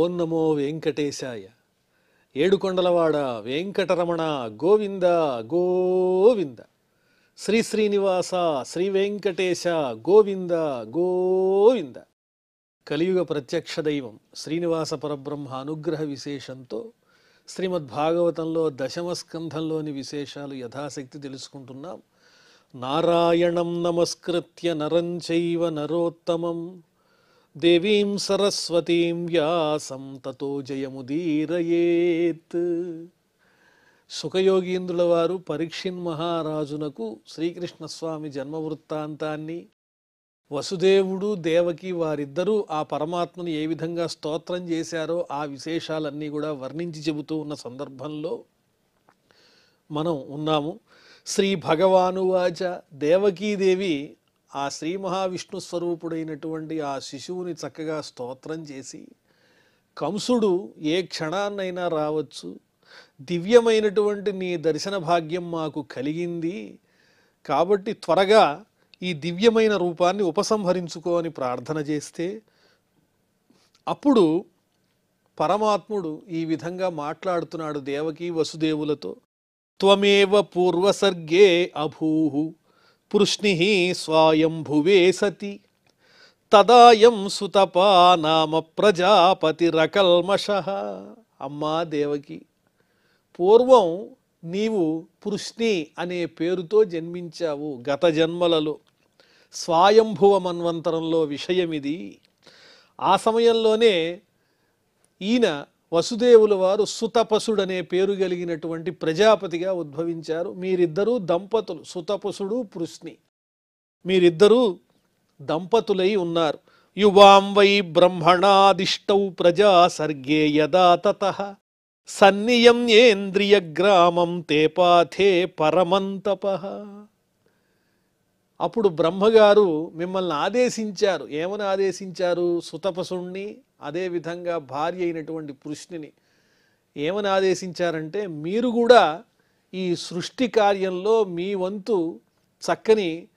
ఓం నమో వెంకటేశాయ. ఏడుకొండలవాడ వెంకటరమణ గోవింద గోవింద. శ్రీ శ్రీనివాస శ్రీ వెంకటేశ గోవింద గోవింద. కలియుగ ప్రత్యక్ష దైవం శ్రీనివాస పరబ్రహ్మ అనుగ్రహ విశేషంతో శ్రీమద్భాగవతంలో దశమ స్కంధంలోని విశేషాలు యథాశక్తి తెలుసుకుంటున్నాం. నారాయణం నమస్కృత్య నరం చైవ నరోత్తమం దేవీం సరస్వతీం వ్యాసం తతో జయముదీరయేత్. సుఖయోగీంద్రుల వారు పరీక్షిన్ మహారాజునకు శ్రీకృష్ణస్వామి జన్మవృత్తాంతాన్ని, వసుదేవుడు దేవకి వారిద్దరూ ఆ పరమాత్మను ఏ విధంగా స్తోత్రం చేశారో ఆ విశేషాలన్నీ కూడా వర్ణించి చెబుతూ ఉన్న సందర్భంలో మనం ఉన్నాము. శ్రీ భగవానువాచ. దేవకీదేవి ఆ శ్రీ మహావిష్ణు స్వరూపుడైనటువంటి ఆ శిశువుని చక్కగా స్తోత్రం చేసి, కంసుడు ఏ క్షణాన్నైనా రావచ్చు, దివ్యమైనటువంటి నీ దర్శన భాగ్యం మాకు కలిగింది కాబట్టి త్వరగా ఈ దివ్యమైన రూపాన్ని ఉపసంహరించుకో అని ప్రార్థన చేస్తే, అప్పుడు పరమాత్ముడు ఈ విధంగా మాట్లాడుతున్నాడు దేవకీ వసుదేవులతో. త్వమేవ పూర్వసర్గే అభూః పృష్ణిః స్వయంభువే సతి తదాయం సుతపా నామ ప్రజాపతిరకల్మషః. అమ్మా దేవకి, పూర్వం నీవు పృష్ణి అనే పేరుతో జన్మించావు. గత జన్మలలో స్వయంభువ మన్వంతరంలో విషయమిది. ఆ సమయంలోనే ఈయన వసుదేవుల వారు సుతపసుడనే పేరు కలిగినటువంటి ప్రజాపతిగా ఉద్భవించారు. మీరిద్దరూ దంపతులు, సుతపసుడు పృష్ణి, మీరిద్దరూ దంపతులై ఉన్నారు. యువాం వై బ్రహ్మణాదిష్టౌ ప్రజా సర్గే యదా తతః సన్నియమ్యేంద్రియ గ్రామం తే పాథే పరమంతపః. అప్పుడు బ్రహ్మగారు మిమ్మల్ని ఆదేశించారు. ఏమని ఆదేశించారు? సుతపసుణ్ణి, అదేవిధంగా భార్య అయినటువంటి పృష్ణిని ఏమని ఆదేశించారంటే, మీరు కూడా ఈ సృష్టి కార్యంలో మీ వంతు చక్కని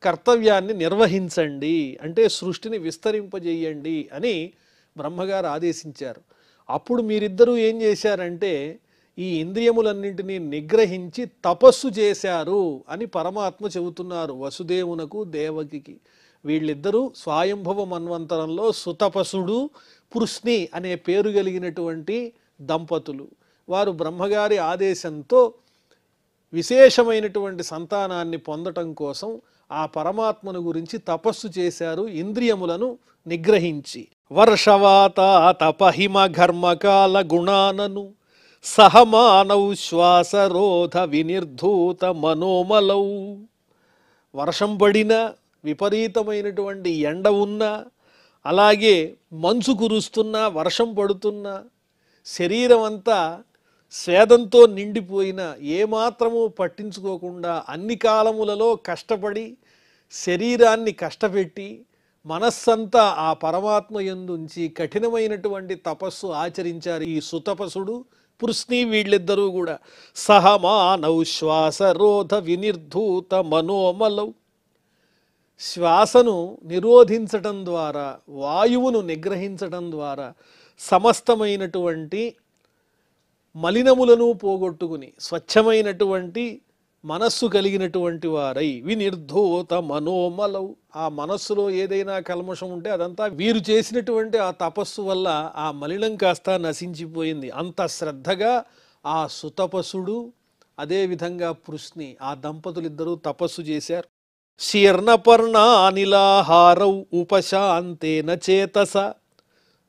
కర్తవ్యాన్ని నిర్వహించండి, అంటే సృష్టిని విస్తరింపజేయండి అని బ్రహ్మగారు ఆదేశించారు. అప్పుడు మీరిద్దరూ ఏం చేశారంటే, ఈ ఇంద్రియములన్నింటినీ నిగ్రహించి తపస్సు చేశారు అని పరమాత్మ చెబుతున్నారు వసుదేవునకు దేవకికి. వీళ్ళిద్దరూ స్వయంభవ మన్వంతరంలో సుతపసుడు పృష్ణి అనే పేరు కలిగినటువంటి దంపతులు. వారు బ్రహ్మగారి ఆదేశంతో విశేషమైనటువంటి సంతానాన్ని పొందటం కోసం ఆ పరమాత్మను గురించి తపస్సు చేశారు, ఇంద్రియములను నిగ్రహించి. వర్షవాత తపహిమ ఘర్మకాల గుణానను సహమానౌ శ్వాసరోధ వినిర్ధూత మనోమలౌ. వర్షం పడినా, విపరీతమైనటువంటి ఎండ ఉన్నా, అలాగే మంచు కురుస్తున్నా, వర్షం పడుతున్నా, శరీరం అంతా స్వేదంతో నిండిపోయినా ఏమాత్రము పట్టించుకోకుండా అన్ని కాలములలో కష్టపడి శరీరాన్ని కష్టపెట్టి మనస్సంతా ఆ పరమాత్మ యందుంచి కఠినమైనటువంటి తపస్సు ఆచరించారు ఈ సుతపసుడు పృష్ణి. వీళ్ళిద్దరూ కూడా సహమానౌ శ్వాసరోధ వినిర్ధూత మనోమలౌ. శ్వాసను నిరోధించటం ద్వారా, వాయువును నిగ్రహించటం ద్వారా సమస్తమైనటువంటి మలినములను పోగొట్టుకుని స్వచ్ఛమైనటువంటి మనస్సు కలిగినటువంటి వారై వినిర్ధూత మనోమలౌ. ఆ మనస్సులో ఏదైనా కల్మషం ఉంటే అదంతా వీరు చేసినటువంటి ఆ తపస్సు వల్ల ఆ మలినం కాస్త నశించిపోయింది. అంత శ్రద్ధగా ఆ సుతపసుడు అదేవిధంగా పృష్ణి ఆ దంపతులిద్దరూ తపస్సు చేశారు. శీర్ణపర్ణానిలాహారౌ ఉపశాంతేన చేతస.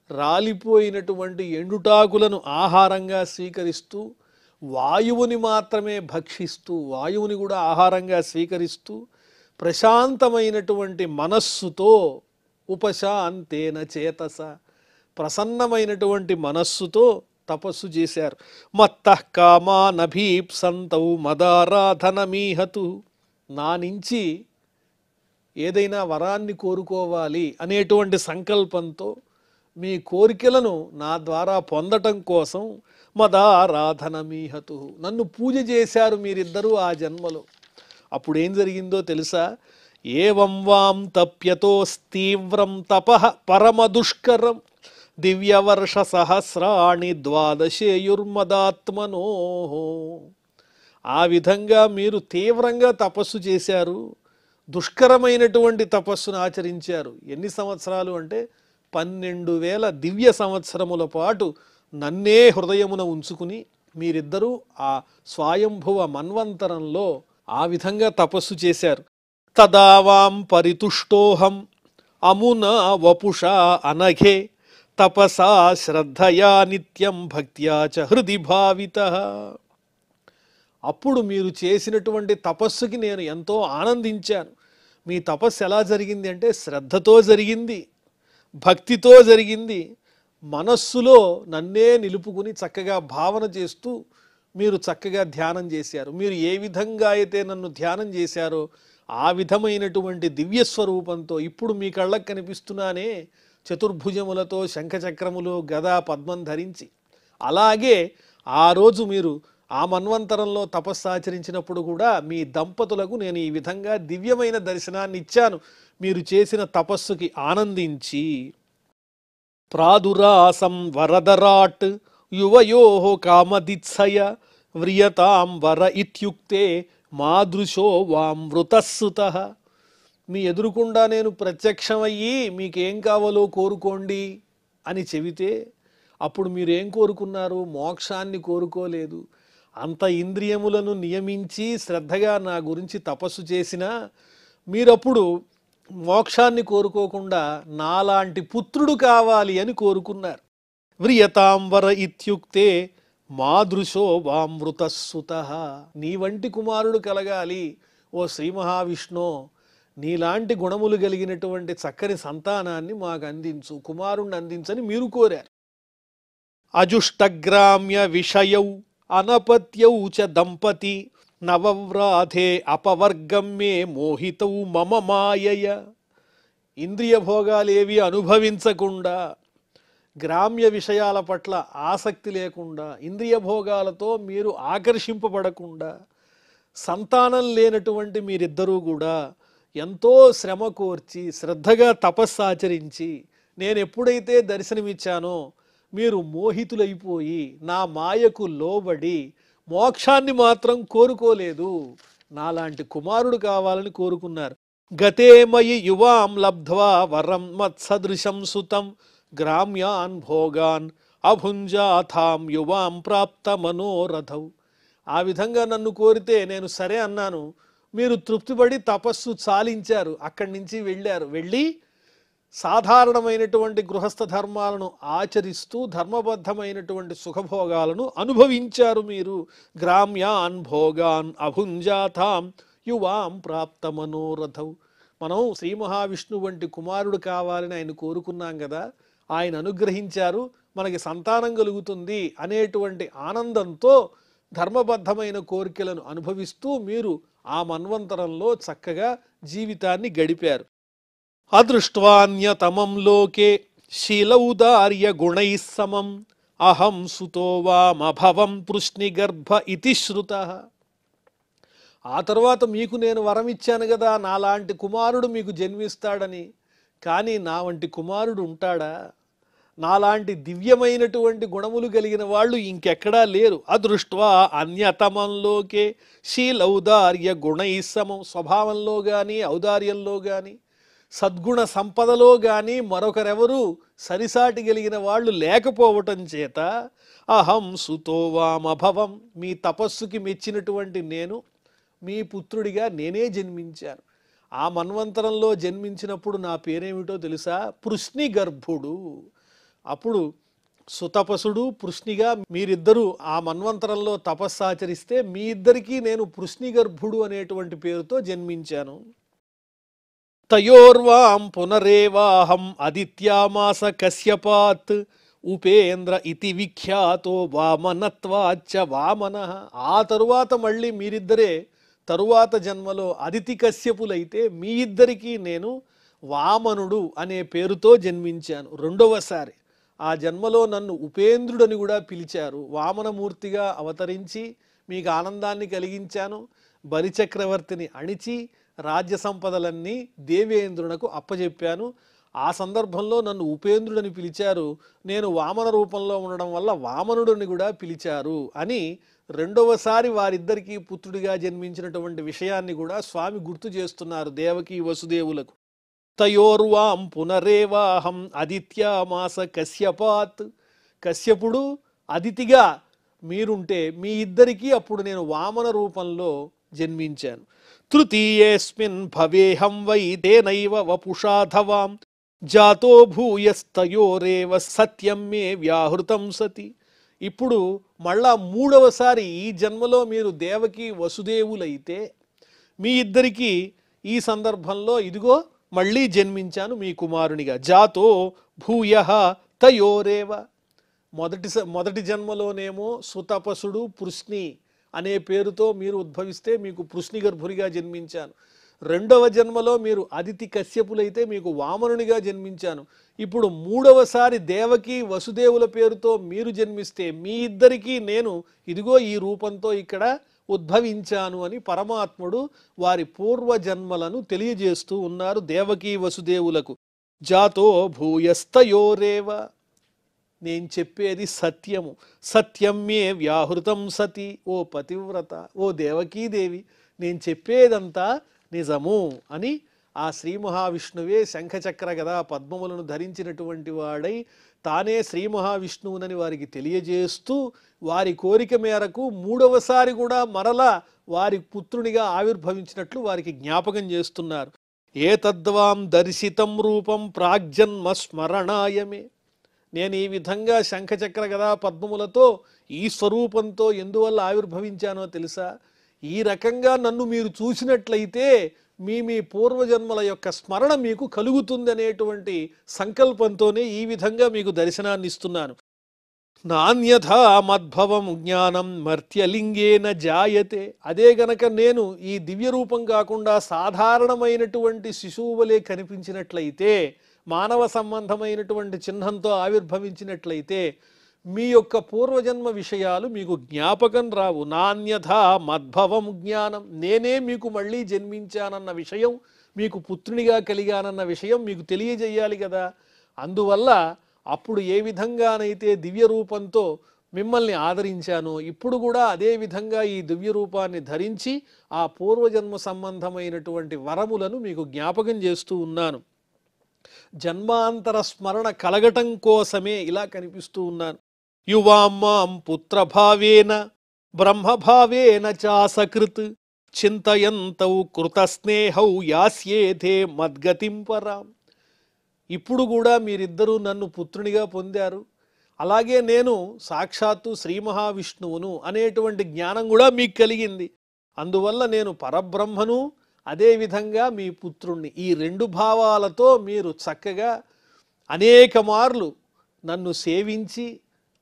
రాలిపోయినటువంటి ఎండుటాకులను ఆహారంగా స్వీకరిస్తూ, వాయువుని మాత్రమే భక్షిస్తూ, వాయువుని కూడా ఆహారంగా స్వీకరిస్తూ ప్రశాంతమైనటువంటి మనస్సుతో, ఉపశాంతేన చేతస, ప్రసన్నమైనటువంటి మనస్సుతో తపస్సు చేశారు. మత్తః కామానభీప్సంతౌ మదారాధనమీహతు. నా నుంచి ఏదైనా వరాన్ని కోరుకోవాలి అనేటువంటి సంకల్పంతో, మీ కోరికలను నా ద్వారా పొందటం కోసం మదారాధనమీహతు, నన్ను పూజ చేశారు మీరిద్దరూ ఆ జన్మలో. అప్పుడేం జరిగిందో తెలుసా? ఏవం వాం తప్యతోస్తీవ్రం తపః పరమదుష్కరం దివ్యవర్ష సహస్రాణి ద్వాదశేయుర్మదాత్మనో. ఆ విధంగా మీరు తీవ్రంగా తపస్సు చేశారు, దుష్కరమైనటువంటి తపస్సును ఆచరించారు. ఎన్ని సంవత్సరాలు అంటే 12,000 దివ్య సంవత్సరముల పాటు నన్నే హృదయమున ఉంచుకుని మీరిద్దరూ ఆ స్వయంభువ మన్వంతరంలో ఆ విధంగా తపస్సు చేశారు. తదావాం పరితుష్టోహం అమునా వపుషా అనఘే తపసా శ్రద్ధయా నిత్యం భక్త్యా చ హృది భావితః. అప్పుడు మీరు చేసినటువంటి తపస్సుకి నేను ఎంతో ఆనందించాను. మీ తపస్సు ఎలా జరిగింది అంటే శ్రద్ధతో జరిగింది, భక్తితో జరిగింది. మనస్సులో నన్నే నిలుపుకుని చక్కగా భావన చేస్తూ మీరు చక్కగా ధ్యానం చేశారు. మీరు ఏ విధంగా అయితే నన్ను ధ్యానం చేశారో ఆ విధమైనటువంటి దివ్యస్వరూపంతో ఇప్పుడు మీ కళ్ళకు కనిపిస్తున్నానే, చతుర్భుజములతో శంఖచక్రములు గదా పద్మం ధరించి. అలాగే ఆ రోజు మీరు ఆ మన్వంతరంలో తపస్సు ఆచరించినప్పుడు కూడా మీ దంపతులకు నేను ఈ విధంగా దివ్యమైన దర్శనాన్ని ఇచ్చాను. మీరు చేసిన తపస్సుకి ఆనందించి. ప్రాదురాసం వరదరాట్ యువయో కామదిత్సయ వ్రియతాం వర ఇత్యుక్తే మాదృశో వామృతస్సుతః. మీ ఎదురుకుండా నేను ప్రత్యక్షమయ్యి మీకేం కావాలో కోరుకోండి అని చెబితే అప్పుడు మీరేం కోరుకున్నారు? మోక్షాన్ని కోరుకోలేదు. అంత ఇంద్రియములను నియమించి శ్రద్ధగా నా గురించి తపస్సు చేసినా మీరప్పుడు మోక్షాన్ని కోరుకోకుండా నాలాంటి పుత్రుడు కావాలి అని కోరుకున్నారు. వ్రియతాంబర ఇత్యుక్తే మాదృశో వామృతస్సుతః. నీ వంటి కుమారుడు కలగాలి ఓ శ్రీ మహావిష్ణు, నీలాంటి గుణములు కలిగినటువంటి చక్కని సంతానాన్ని మాకు అందించు, కుమారుణ్ణి అందించని మీరు కోరారు. అజుష్టగ్రామ్య విషయౌ అనపత్యౌ చ దంపతి నవవ్రాధే అపవర్గం మే మోహితౌ మమ మాయయ. ఇంద్రియ భోగాలేవి అనుభవించకుండా, గ్రామ్య విషయాల పట్ల ఆసక్తి లేకుండా, ఇంద్రియ భోగాలతో మీరు ఆకర్షింపబడకుండా, సంతానం లేనటువంటి మీరిద్దరూ కూడా ఎంతో శ్రమ కోర్చి శ్రద్ధగా తపస్సు ఆచరించి నేను ఎప్పుడైతే దర్శనమిచ్చానో మీరు మోహితులైపోయి నా మాయకు లోబడి మోక్షాన్ని మాత్రం కోరుకోలేదు, నాలాంటి కుమారుడు కావాలని కోరుకున్నారు. గతేమయి యువాం లబ్ధ్వా వరం మత్సదృశం సుతం గ్రామ్యాన్ భోగాన్ అభుంజాథాం యువాం ప్రాప్త మనోరథౌ. ఆ విధంగా నన్ను కోరితే నేను సరే అన్నాను. మీరు తృప్తిపడి తపస్సు చాలించారు, అక్కడి నుంచి వెళ్ళి సాధారణమైనటువంటి గృహస్థ ధర్మాలను ఆచరిస్తూ ధర్మబద్ధమైనటువంటి సుఖభోగాలను అనుభవించారు. మీరు గ్రామ్యాన్ భోగాన్ అభుంజాథాం యువాం ప్రాప్త మనోరథౌ. మనం శ్రీ మహావిష్ణువు వంటి కుమారుడు కావాలని ఆయన కోరుకున్నాం కదా, ఆయన అనుగ్రహించారు, మనకి సంతానం కలుగుతుంది అనేటువంటి ఆనందంతో ధర్మబద్ధమైన కోరికలను అనుభవిస్తూ మీరు ఆ మన్వంతరంలో చక్కగా జీవితాన్ని గడిపారు. అదృష్ట్వాన్యతమం లోకే శీలౌదార్య గుణైః సమం అహం సుతో వామభవం పృష్ణిగర్భ ఇతి శ్రుతః. ఆ తర్వాత మీకు నేను వరం ఇచ్చాను కదా, నాలాంటి కుమారుడు మీకు జన్మిస్తాడని. కానీ నా వంటి కుమారుడు ఉంటాడా? నాలాంటి దివ్యమైనటువంటి గుణములు కలిగిన వాళ్ళు ఇంకెక్కడా లేరు. అదృష్ట్వా అన్యతమంలోకే శీలౌదార్య గుణైః సమం. స్వభావంలో కానీ ఔదార్యంలో కానీ సద్గుణ సంపదలో కానీ మరొకరెవరూ సరిసాటి కలిగిన వాళ్ళు లేకపోవటం చేత అహం సుతో వామభవం, మీ తపస్సుకి మెచ్చినటువంటి నేను మీ పుత్రుడిగా నేనే జన్మించాను. ఆ మన్వంతరంలో జన్మించినప్పుడు నా పేరేమిటో తెలుసా? పృష్ణి గర్భుడు. అప్పుడు సుతపసుడు పృష్ణిగా మీరిద్దరూ ఆ మన్వంతరంలో తపస్సు ఆచరిస్తే మీ ఇద్దరికీ నేను పృష్ణి గర్భుడు అనేటువంటి పేరుతో జన్మించాను. తయోర్వాం పునరేవాహం ఆదిత్యామాస కశ్యపాత్ ఉపేంద్ర ఇతి విఖ్యాతో వామనత్వాచ్చ వామనః. ఆ తరువాత మళ్ళీ మీరిద్దరే తరువాత జన్మలో అదితి కశ్యపులైతే మీ ఇద్దరికీ నేను వామనుడు అనే పేరుతో జన్మించాను రెండవసారి. ఆ జన్మలో నన్ను ఉపేంద్రుడని కూడా పిలిచారు. వామనమూర్తిగా అవతరించి మీకు ఆనందాన్ని కలిగించాను. బలిచక్రవర్తిని అణిచి రాజ్య సంపదలన్నీ దేవేంద్రునకు అప్పజెప్పాను. ఆ సందర్భంలో నన్ను ఉపేంద్రుడని పిలిచారు, నేను వామన రూపంలో ఉండడం వల్ల వామనుడిని కూడా పిలిచారు అని రెండవసారి వారిద్దరికీ పుత్రుడిగా జన్మించినటువంటి విషయాన్ని కూడా స్వామి గుర్తు చేస్తున్నారు దేవకీ వసుదేవులకు. తయోర్వాం పునరేవాహం ఆదిత్యమాస కశ్యపాత్. కశ్యపుడు అదితిగా మీరుంటే మీ ఇద్దరికీ అప్పుడు నేను వామన రూపంలో జన్మించాను. తృతీయేస్మిన్ భవేహం వై తేనైవ వపుషాధవాం జాతో భూయస్తయోరేవ సత్యం మే వ్యాహృతం సతి. ఇప్పుడు మళ్ళా మూడవసారి ఈ జన్మలో మీరు దేవకి వసుదేవులైతే మీ ఇద్దరికీ ఈ సందర్భంలో ఇదిగో మళ్ళీ జన్మించాను మీ కుమారునిగా. జాతో భూయ తయోరేవ. మొదటి జన్మలోనేమో సుతపసుడు పృశ్ని అనే పేరుతో మీరు ఉద్భవిస్తే మీకు పృశ్ని గర్భునిగా జన్మించాను. రెండవ జన్మలో మీరు అదితి కశ్యపులైతే మీకు వామనునిగా జన్మించాను. ఇప్పుడు మూడవసారి దేవకి వసుదేవుల పేరుతో మీరు జన్మిస్తే మీ ఇద్దరికీ నేను ఇదిగో ఈ రూపంతో ఇక్కడ ఉద్భవించాను అని పరమాత్ముడు వారి పూర్వజన్మలను తెలియజేస్తూ ఉన్నారు దేవకీ వసుదేవులకు. జాతో భూయస్తయోరేవ. నేను చెప్పేది సత్యము, సత్యం మే వ్యాహృతం సతి. ఓ పతివ్రత, ఓ దేవకీదేవి, నేను చెప్పేదంతా నిజము అని ఆ శ్రీ మహావిష్ణువే శంఖచక్ర గదా పద్మములను ధరించినటువంటి వాడై తానే శ్రీ మహావిష్ణువునని వారికి తెలియజేస్తూ వారి కోరిక మేరకు మూడవసారి కూడా మరలా వారి పుత్రునిగా ఆవిర్భవించినట్లు వారికి జ్ఞాపకం చేస్తున్నారు. ఏతద్వాం దర్శితం రూపం ప్రాగ్జన్మ స్మరణాయమే. నేను ఈ విధంగా శంఖచక్ర గదా పద్మములతో ఈ స్వరూపంతో ఎందువల్ల ఆవిర్భవించానో తెలుసా? ఈ రకంగా నన్ను మీరు చూసినట్లయితే మీ పూర్వజన్మల యొక్క స్మరణ మీకు కలుగుతుంది అనేటువంటి సంకల్పంతోనే ఈ విధంగా మీకు దర్శనాన్ని ఇస్తున్నాను. నాణ్యథా మద్భవం జ్ఞానం మర్త్యలింగేన జాయతే. అదే గనక నేను ఈ దివ్య రూపం కాకుండా సాధారణమైనటువంటి శిశువు వలె కనిపించినట్లయితే, మానవ సంబంధమైనటువంటి చిహ్నంతో ఆవిర్భవించినట్లయితే మీ యొక్క పూర్వజన్మ విషయాలు మీకు జ్ఞాపకం రావు. నాణ్యథా మద్భవం జ్ఞానం. నేనే మీకు మళ్ళీ జన్మించానన్న విషయం, మీకు పుత్రునిగా కలిగానన్న విషయం మీకు తెలియజేయాలి కదా. అందువల్ల అప్పుడు ఏ విధంగానైతే దివ్య రూపంతో మిమ్మల్ని ఆదరించానో ఇప్పుడు కూడా అదే విధంగా ఈ దివ్య రూపాన్ని ధరించి ఆ పూర్వజన్మ సంబంధమైనటువంటి వరములను మీకు జ్ఞాపకం చేస్తూ ఉన్నాను. జన్మాంతర స్మరణ కలగటం కోసమే ఇలా కనిపిస్తూ ఉన్నాను. యువామాం పుత్రభావేన బ్రహ్మభావేన చాసకృత్ చింతయంతౌ కృతస్నేహౌ యాస్యేధే మద్గతిం పరాం. ఇప్పుడు కూడా మీరిద్దరూ నన్ను పుత్రునిగా పొందారు, అలాగే నేను సాక్షాత్తు శ్రీ మహావిష్ణువును అనేటువంటి జ్ఞానం కూడా మీకు కలిగింది. అందువల్ల నేను పరబ్రహ్మను, అదేవిధంగా మీ పుత్రుణ్ణి. ఈ రెండు భావాలతో మీరు చక్కగా అనేక మార్లు నన్ను సేవించి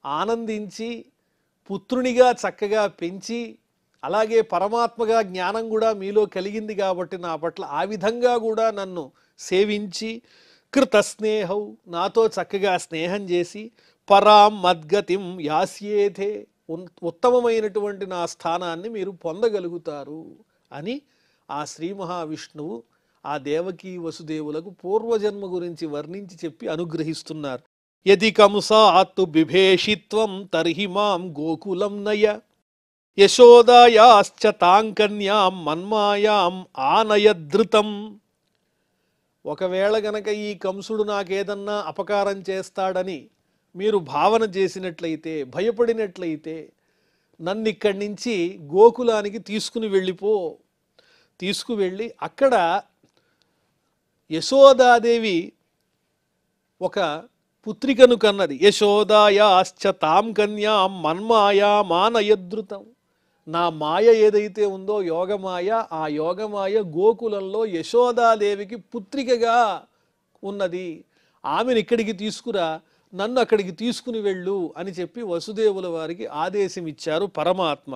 ఆనందించి పుత్రునిగా చక్కగా పెంచి అలాగే పరమాత్మగా జ్ఞానం కూడా మీలో కలిగింది కాబట్టి నా పట్ల ఆ విధంగా కూడా నన్ను సేవించి కృతస్నేహౌ నాతో చక్కగా స్నేహం చేసి పరాం మద్గతిం యాస్యేథే ఉత్తమమైనటువంటి నా స్థానాన్ని మీరు పొందగలుగుతారు అని ఆ శ్రీ మహావిష్ణువు ఆ దేవకీ వసుదేవులకు పూర్వజన్మ గురించి వర్ణించి చెప్పి అనుగ్రహిస్తున్నారు. యది కంసాత్తు బిభేషిత్వం తర్హి మాం గోకులం నయ యశోదాయాశ్చ తాంకన్యాం మన్మాయాం ఆనయధృతం. ఒకవేళ గనక ఈ కంసుడు నాకేదన్నా అపకారం చేస్తాడని మీరు భావన చేసినట్లయితే, భయపడినట్లయితే నన్నిక్కడి నుంచి గోకులానికి తీసుకువెళ్ళి అక్కడ యశోదాదేవి ఒక పుత్రికను కన్నది. యశోదాయాశ్చ తాం కన్యాం మన్మాయామానయధృతం. నా మాయ ఏదైతే ఉందో యోగమాయ, ఆ యోగమాయ గోకులంలో యశోదాదేవికి పుత్రికగా ఉన్నది. ఆమెను ఇక్కడికి తీసుకురా, నన్ను అక్కడికి తీసుకుని వెళ్ళు అని చెప్పి వసుదేవుల వారికి ఆదేశం ఇచ్చారు పరమాత్మ.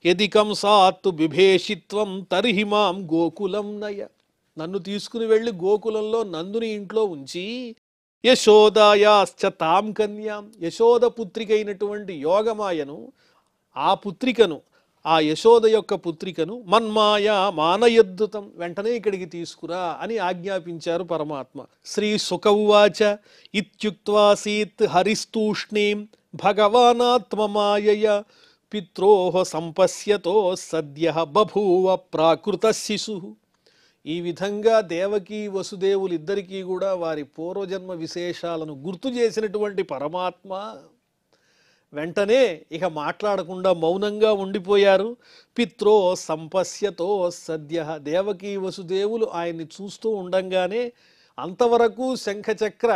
యది కంసాత్తు బిభేషిత్వం తర్హి మాం గోకులం నయ. నన్ను తీసుకుని వెళ్ళి గోకులంలో నందుని ఇంట్లో ఉంచి యశోదాయాశ్చ తాం కన్యాం, యశోద పుత్రిక అయినటువంటి యోగమాయను, ఆ పుత్రికను ఆ యశోద యొక్క పుత్రికను మన్మాయా మానయద్దుతం, వెంటనే ఇక్కడికి తీసుకురా అని ఆజ్ఞాపించారు పరమాత్మ. శ్రీ సుక ఉవాచ ఇత్యుక్త్వాసీత్ హరిస్తూష్ణీం భగవానాత్మమాయయ పిత్రోః సంపశ్యతో సద్యః బభూవ ప్రాకృత శిశు. ఈ విధంగా దేవకి వసుదేవులిద్దరికీ కూడా వారి పూర్వజన్మ విశేషాలను గుర్తు చేసినటువంటి పరమాత్మ వెంటనే ఇక మాట్లాడకుండా మౌనంగా ఉండిపోయారు. పిత్రో సంపశ్యతో సద్య, దేవకీ వసుదేవులు ఆయన్ని చూస్తూ ఉండంగానే అంతవరకు శంఖచక్ర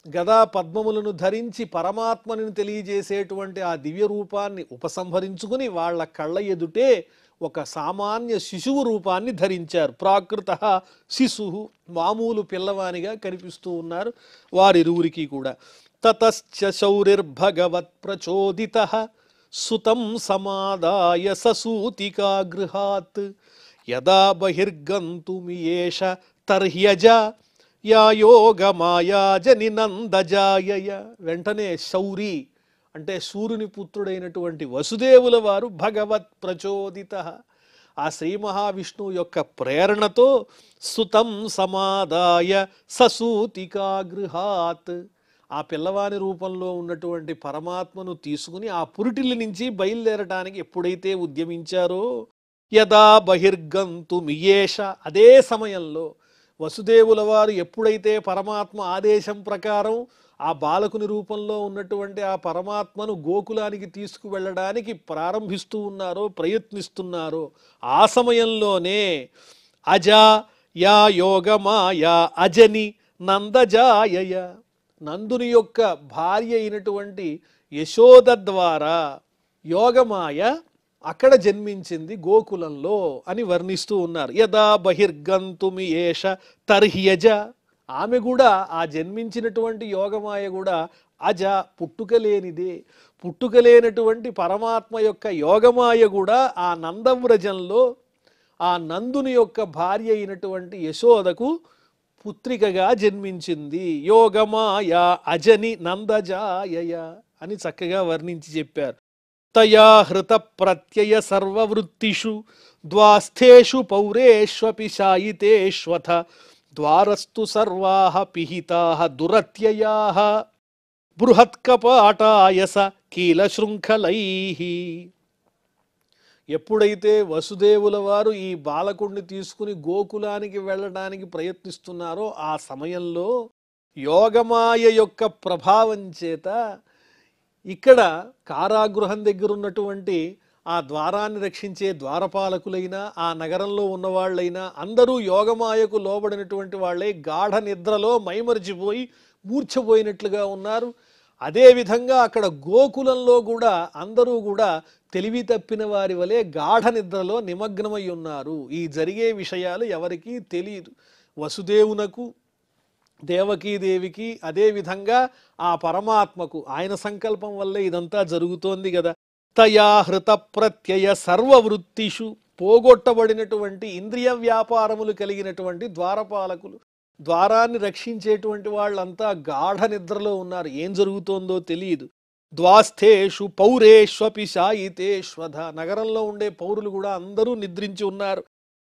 గదా పద్మములను ధరించి పరమాత్మని తెలియజేసేటువంటి ఆ దివ్య రూపాన్ని ఉపసంహరించుకుని వాళ్ళ కళ్ళ ఎదుటే ఒక సామాన్య శిశువు రూపాన్ని ధరించారు. ప్రాకృత శిశువు, మామూలు పిల్లవానిగా కనిపిస్తూ ఉన్నారు వారిరువురికి కూడా. తతశ్చ శౌరిర్భగవత్ ప్రచోదితః సుతం సమాదాయ ససూతికా గృహాత్ యదా బహిర్గంతుమియేష తర్హ్యజ యాయోగమాయా జనినందజాయయ. వెంటనే శౌరి అంటే సూర్యుని పుత్రుడైనటువంటి వసుదేవుల వారు భగవత్ ప్రచోదితః, ఆ శ్రీ మహావిష్ణువు యొక్క ప్రేరణతో సుతం సమాదాయ ససూతికా గృహాత్, ఆ పిల్లవాని రూపంలో ఉన్నటువంటి పరమాత్మను తీసుకుని ఆ పురిటిల్లి నుంచి బయలుదేరటానికి ఎప్పుడైతే ఉద్యమించారో యదా బహిర్గంతుమియేష, అదే సమయంలో వసుదేవుల వారు ఎప్పుడైతే పరమాత్మ ఆదేశం ప్రకారం ఆ బాలకుని రూపంలో ఉన్నటువంటి ఆ పరమాత్మను గోకులానికి తీసుకువెళ్ళడానికి ప్రారంభిస్తూ ఉన్నారో, ప్రయత్నిస్తున్నారో, ఆ సమయంలోనే అజా యా యోగమాయా అజని నందజాయయ, నందుని యొక్క భార్య అయినటువంటి యశోద ద్వారా యోగమాయ అక్కడ జన్మించింది గోకులంలో అని వర్ణిస్తూ ఉన్నారు. యదా బహిర్గంతుమి ఏష తర్హ్యజ, ఆమె కూడా ఆ జన్మించినటువంటి యోగమాయ కూడా అజ, పుట్టుకలేనిదే. పుట్టుకలేనటువంటి పరమాత్మ యొక్క యోగమాయ కూడా ఆ నందవ్రజంలో ఆ నందుని యొక్క భార్య అయినటువంటి యశోదకు పుత్రికగా జన్మించింది. యోగమాయ అజని నందజాయయ అని చక్కగా వర్ణించి చెప్పారు. తయా హృత ప్రత్యయ సర్వవృత్తిషు ద్వాస్థేషు పౌరేష్వపి శాయితేష్వథ ద్వారస్తు సర్వాః పిహితాః దురత్యయాః బృహత్కపాటాయస కీలశృంఖలైః. ఎప్పుడైతే వసుదేవుల వారు ఈ బాలకుడిని తీసుకుని గోకులానికి వెళ్ళడానికి ప్రయత్నిస్తున్నారో ఆ సమయంలో యోగమాయ యొక్క ప్రభావం చేత ఇక్కడ కారాగృహం దగ్గర ఉన్నటువంటి ఆ ద్వారాన్ని రక్షించే ద్వారపాలకులైనా ఆ నగరంలో ఉన్నవాళ్ళైనా అందరూ యోగమాయకు లోబడినటువంటి వాళ్ళే గాఢ నిద్రలో మైమరిచిపోయి మూర్ఛపోయినట్లుగా ఉన్నారు. అదేవిధంగా అక్కడ గోకులంలో కూడా అందరూ కూడా తెలివి తప్పిన వారి వలె గాఢ నిద్రలో నిమగ్నమై ఉన్నారు. ఈ జరిగే విషయాలు ఎవరికీ తెలియదు. వసుదేవునకు, దేవకీదేవికి, అదేవిధంగా ఆ పరమాత్మకు ఆయన సంకల్పం వల్లే ఇదంతా జరుగుతోంది కదా. తయా హృత ప్రత్యయ సర్వవృత్తిషు, పోగొట్టబడినటువంటి ఇంద్రియ వ్యాపారములు కలిగినటువంటి ద్వారపాలకులు, ద్వారాన్ని రక్షించేటువంటి వాళ్ళంతా గాఢ నిద్రలో ఉన్నారు. ఏం జరుగుతోందో తెలియదు. ద్వాస్థేషు పౌరేష్వపి శాయితేష్వథ, నగరంలో ఉండే పౌరులు కూడా అందరూ నిద్రించి ఉన్నారు.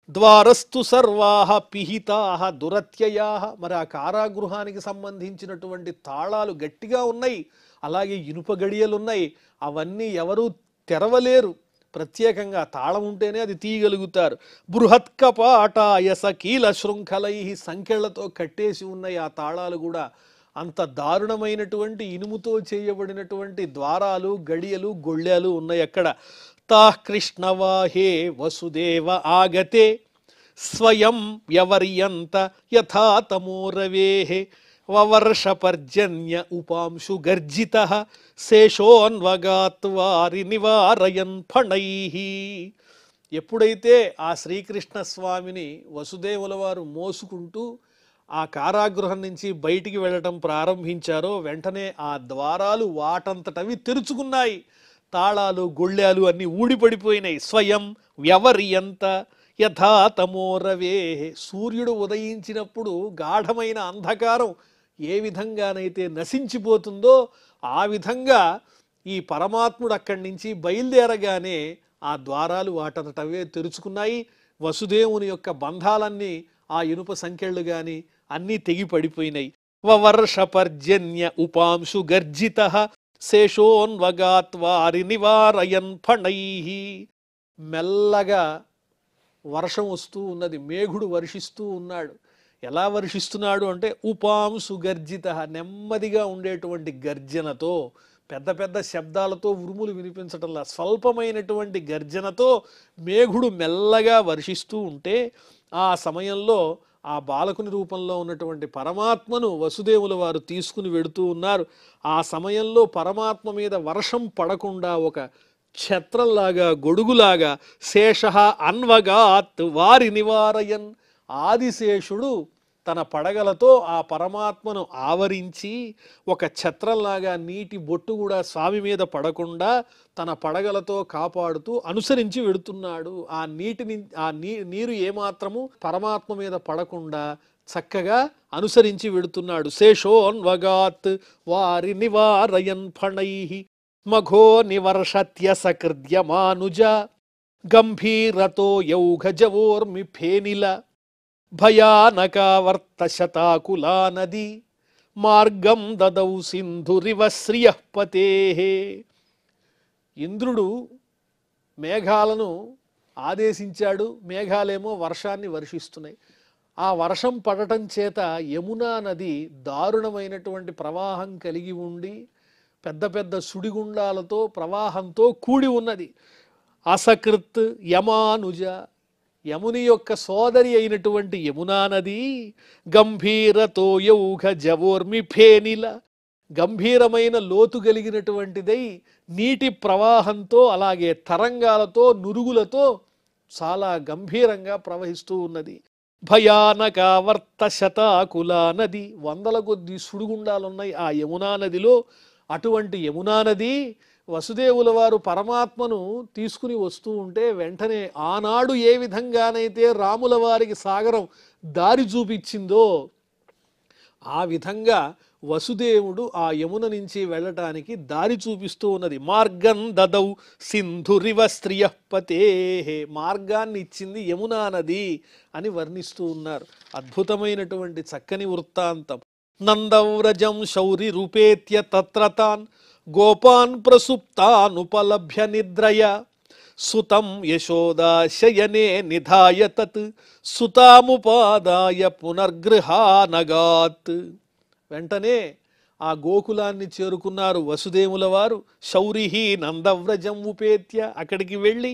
ద్వారస్తు సర్వాః పిహితాః దురత్యయాః, మరి ఆ కారాగృహానికి సంబంధించినటువంటి తాళాలు గట్టిగా ఉన్నాయి, అలాగే ఇనుప గడియలున్నాయి. అవన్నీ ఎవరూ తెరవలేరు, ప్రత్యేకంగా తాళం ఉంటేనే అది తీయగలుగుతారు. బృహత్కపాటాయస కీల శృంఖలై, సంఖ్యలతో కట్టేసి ఉన్నాయి ఆ తాళాలు కూడా. అంత దారుణమైనటువంటి ఇనుముతో చేయబడినటువంటి ద్వారాలు, గడియలు, గొళ్ళెలు ఉన్నాయి అక్కడ. తాః కృష్ణవాహే వసుదేవ ఆగతే స్వయం వ్యవర్యంత యథా తమోరవేః వవర్ష పర్జన్య ఉపాంశు గర్జితః శేషోన్వగాత్వారి నివారయన్ ఫణైః. ఎప్పుడైతే ఆ శ్రీకృష్ణ స్వామిని వసుదేవుల వారు మోసుకుంటూ ఆ కారాగృహం నుంచి బయటికి వెళ్ళటం ప్రారంభించారో వెంటనే ఆ ద్వారాలు వాటంతటవి తెరుచుకున్నాయి. తాళాలు, గొళ్ళాలు అన్నీ ఊడిపడిపోయినాయి. స్వయం వ్యవర్యంత యథా తమోరవే, సూర్యుడు ఉదయించినప్పుడు గాఢమైన అంధకారం ఏ విధంగానైతే నశించిపోతుందో ఆ విధంగా ఈ పరమాత్ముడు అక్కడి నుంచి బయలుదేరగానే ఆ ద్వారాలు వాటంతటవే తెరుచుకున్నాయి. వసుదేవుని యొక్క బంధాలన్నీ ఆ ఇనుప సంకెళ్ళు గాని అన్నీ తెగి పడిపోయినాయి. వవర్షపర్జన్య ఉపాంశు గర్జిత శేషోన్వగాత్వారి నివారయన్ ఫణైః. మెల్లగా వర్షం వస్తూ ఉన్నది, మేఘుడు వర్షిస్తూ ఉన్నాడు. ఎలా వర్షిస్తున్నాడు అంటే ఉపాంశు గర్జిత, నెమ్మదిగా ఉండేటువంటి గర్జనతో, పెద్ద పెద్ద శబ్దాలతో ఉరుములు వినిపించటంలా స్వల్పమైనటువంటి గర్జనతో మేఘుడు మెల్లగా వర్షిస్తూ ఉంటే ఆ సమయంలో ఆ బాలకుని రూపంలో ఉన్నటువంటి పరమాత్మను వసుదేవుల వారు తీసుకుని వెడుతూ ఉన్నారు. ఆ సమయంలో పరమాత్మ మీద వర్షం పడకుండా ఒక ఛత్రంలాగా, గొడుగులాగా శేష అన్వగాత్ వారి నివారయన్, ఆదిశేషుడు తన పడగలతో ఆ పరమాత్మను ఆవరించి ఒక ఛత్రంలాగా నీటి బొట్టు కూడా స్వామి మీద పడకుండా తన పడగలతో కాపాడుతూ అనుసరించి వెడుతున్నాడు. ఆ నీటిని నీరు ఏమాత్రము పరమాత్మ మీద పడకుండా చక్కగా అనుసరించి వెడుతున్నాడు. శేషోన్వగాత్ వారి నివారయన్ ఫణైః మఘో నివర్షత్య సకృద్యమానుజ గంభీరతో యౌఘజవోర్మి ఫేనిల భయానకావర్త శతాకులా నది మార్గం దదౌ సింధురివ శ్రియఃపతేః. ఇంద్రుడు మేఘాలను ఆదేశించాడు, మేఘాలేమో వర్షాన్ని వర్షిస్తున్నాయి. ఆ వర్షం పడటం చేత యమునా నది దారుణమైనటువంటి ప్రవాహం కలిగి ఉండి పెద్ద పెద్ద సుడిగుండాలతో ప్రవాహంతో కూడి ఉన్నది. అసకృత్ యమానుజ, యముని యొక్క సోదరి అయినటువంటి యమునా నది గంభీరతో యౌఘ జవోర్మి ఫేనిల, గంభీరమైన లోతు కలిగినటువంటిదై నీటి ప్రవాహంతో అలాగే తరంగాలతో నురుగులతో చాలా గంభీరంగా ప్రవహిస్తూ ఉన్నది. భయానక వర్త శతాకులా నది, వందల కొద్ది సుడిగుండాలున్నాయి ఆ యమునా నదిలో. అటువంటి యమునా నది వసుదేవుల వారు పరమాత్మను తీసుకుని వస్తూ ఉంటే వెంటనే ఆనాడు ఏ విధంగానైతే రాముల వారికి సాగరం దారి చూపించిందో ఆ విధంగా వసుదేవుడు ఆ యమున నుంచి వెళ్ళటానికి దారి చూపిస్తూ ఉన్నది. మార్గం దదౌ సింధురివ శ్రియఃపతేః, మార్గాన్ని ఇచ్చింది యమునా నది అని వర్ణిస్తూ ఉన్నారు. అద్భుతమైనటువంటి చక్కని వృత్తాంతం. నందవ్రజం శౌరి రూపేత్య తత్ర తాన్ గోపాన్ ప్రసుప్తానుపలభ్య నిద్రయ సుతం యశోదా శయనే నిధాయ తత్ సుతాముపాదాయ పునర్గృహానగాత్. వెంటనే ఆ గోకులాన్ని చేరుకున్నారు వసుదేవుల వారు. శౌరిహి నందవ్రజం ఉపేత్య, అక్కడికి వెళ్ళి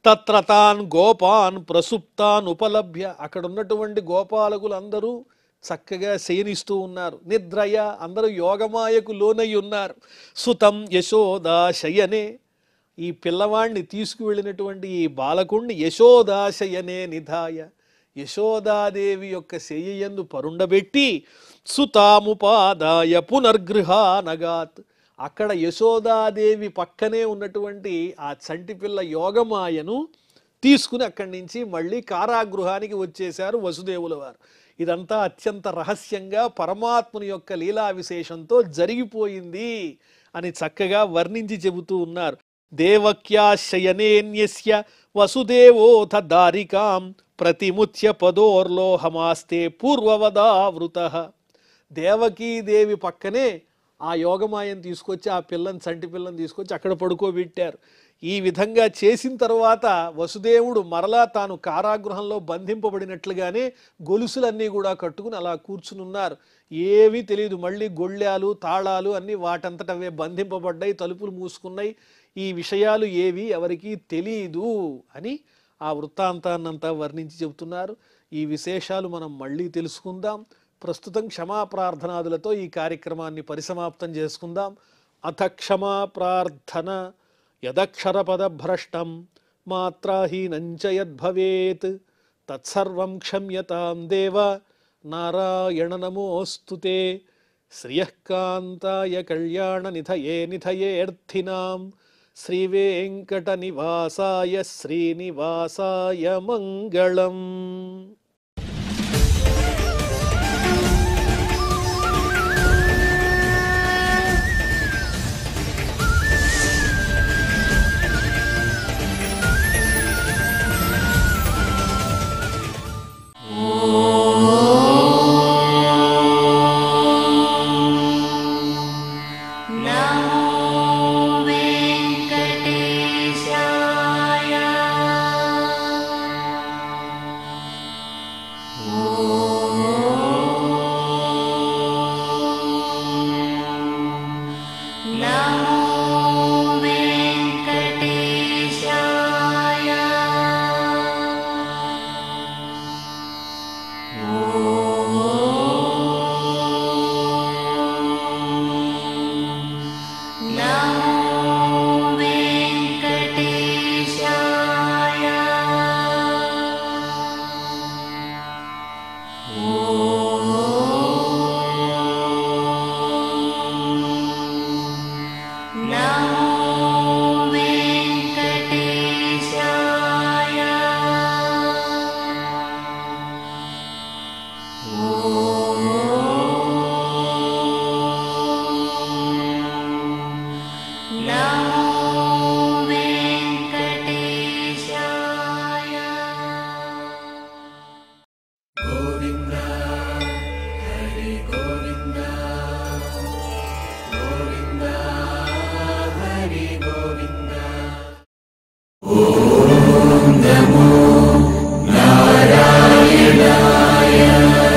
తత్ర తాన్ గోపాన్ ప్రసుప్తాన్ ఉపలభ్య, అక్కడ ఉన్నటువంటి గోపాలకులందరూ చక్కగా శయనిస్తూ ఉన్నారు. నిద్రయ, అందరూ యోగమాయకు లోనై ఉన్నారు. సుతం యశోదా శయనే, ఈ పిల్లవాణ్ణి తీసుకువెళ్ళినటువంటి ఈ బాలకుణ్ణి యశోదాశయనే నిధాయ, యశోదాదేవి యొక్క శయ్యయందు పరుండబెట్టి సుతాముపాదాయ పునర్గృహానగాత్, అక్కడ యశోదాదేవి పక్కనే ఉన్నటువంటి ఆ చంటిపిల్ల యోగమాయను తీసుకుని అక్కడి నుంచి మళ్ళీ కారాగృహానికి వచ్చేశారు వసుదేవుల వారు. ఇదంతా అత్యంత రహస్యంగా పరమాత్ముని యొక్క లీలా విశేషంతో జరిగిపోయింది అని చక్కగా వర్ణించి చెబుతూ ఉన్నారు. దేవక్యాశయనేన్యస్య వసుదేవోథ దారికాం ప్రతిముచ్య పదోర్లోహమాస్తే పూర్వవదావృతః. దేవకీదేవి పక్కనే ఆ యోగమాయను తీసుకొచ్చి ఆ పిల్లని, చంటి పిల్లని తీసుకొచ్చి అక్కడ పడుకోబెట్టారు. ఈ విధంగా చేసిన తర్వాత వసుదేవుడు మరలా తాను కారాగృహంలో బంధింపబడినట్లుగానే గొలుసులన్నీ కూడా కట్టుకుని అలా కూర్చుని ఉన్నారు. ఏమీ తెలియదు, మళ్ళీ గొళ్ళాలు తాళాలు అన్నీ వాటంతటవే బంధింపబడ్డాయి, తలుపులు మూసుకున్నాయి. ఈ విషయాలు ఏవి ఎవరికీ తెలియదు అని ఆ వృత్తాంతాన్నంతా వర్ణించి చెబుతున్నారు. ఈ విశేషాలు మనం మళ్ళీ తెలుసుకుందాం. ప్రస్తుతం క్షమాప్రార్థనాదులతో ఈ కార్యక్రమాన్ని పరిసమాప్తం చేసుకుందాం. అథ క్షమాప్రార్థన. యదక్షరపదభ్రష్టం మాత్రాహీనంచ యద్భవేత్ తత్సర్వం క్షమ్యతాం దేవ నారాయణ నమోస్తుతే. శ్రియఃకాంతాయ కళ్యాణనిధయే నిధయేర్థినాం శ్రీవేంకటనివాసాయ శ్రీనివాసాయ మంగళం. శివాయ